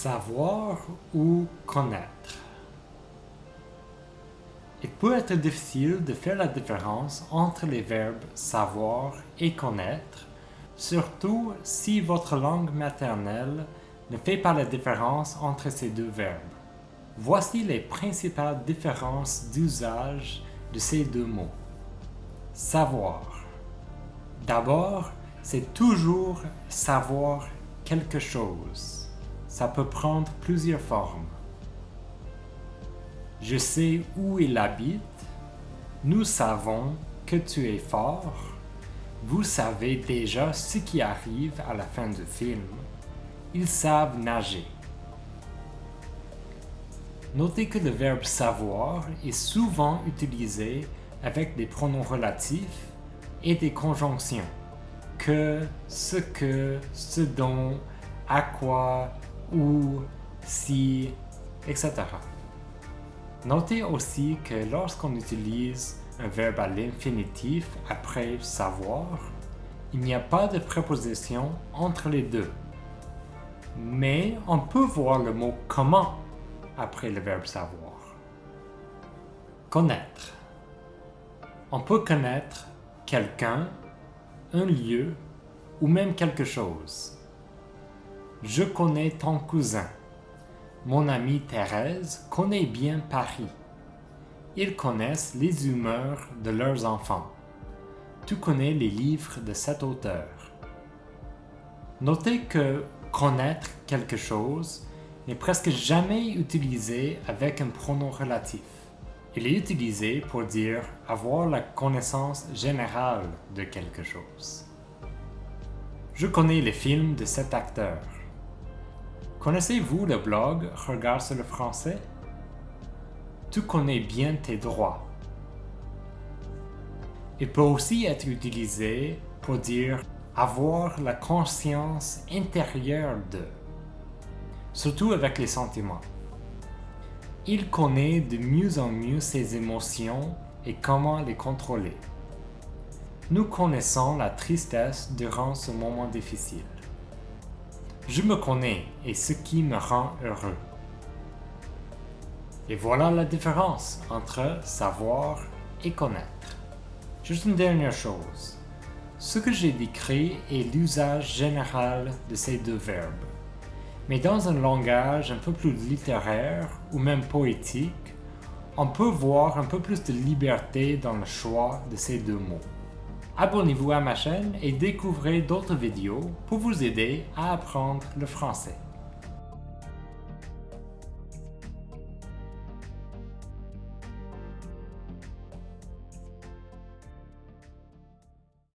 Savoir ou connaître. Il peut être difficile de faire la différence entre les verbes savoir et connaître, surtout si votre langue maternelle ne fait pas la différence entre ces deux verbes. Voici les principales différences d'usage de ces deux mots. Savoir. D'abord, c'est toujours savoir quelque chose. Ça peut prendre plusieurs formes. Je sais où il habite. Nous savons que tu es fort. Vous savez déjà ce qui arrive à la fin du film. Ils savent nager. Notez que le verbe savoir est souvent utilisé avec des pronoms relatifs et des conjonctions. Que, ce dont, à quoi, où, si, etc. Notez aussi que lorsqu'on utilise un verbe à l'infinitif après savoir, il n'y a pas de préposition entre les deux. Mais on peut voir le mot comment après le verbe savoir. Connaître. On peut connaître quelqu'un, un lieu ou même quelque chose. Je connais ton cousin. Mon amie Thérèse connaît bien Paris. Ils connaissent les humeurs de leurs enfants. Tu connais les livres de cet auteur. Notez que connaître quelque chose n'est presque jamais utilisé avec un pronom relatif. Il est utilisé pour dire avoir la connaissance générale de quelque chose. Je connais les films de cet acteur. Connaissez-vous le blog Regard sur le français? Tu connais bien tes droits. Il peut aussi être utilisé pour dire avoir la conscience intérieure de, surtout avec les sentiments. Il connaît de mieux en mieux ses émotions et comment les contrôler. Nous connaissons la tristesse durant ce moment difficile. Je me connais et ce qui me rend heureux. Et voilà la différence entre savoir et connaître. Juste une dernière chose. Ce que j'ai décrit est l'usage général de ces deux verbes. Mais dans un langage un peu plus littéraire ou même poétique, on peut voir un peu plus de liberté dans le choix de ces deux mots. Abonnez-vous à ma chaîne et découvrez d'autres vidéos pour vous aider à apprendre le français.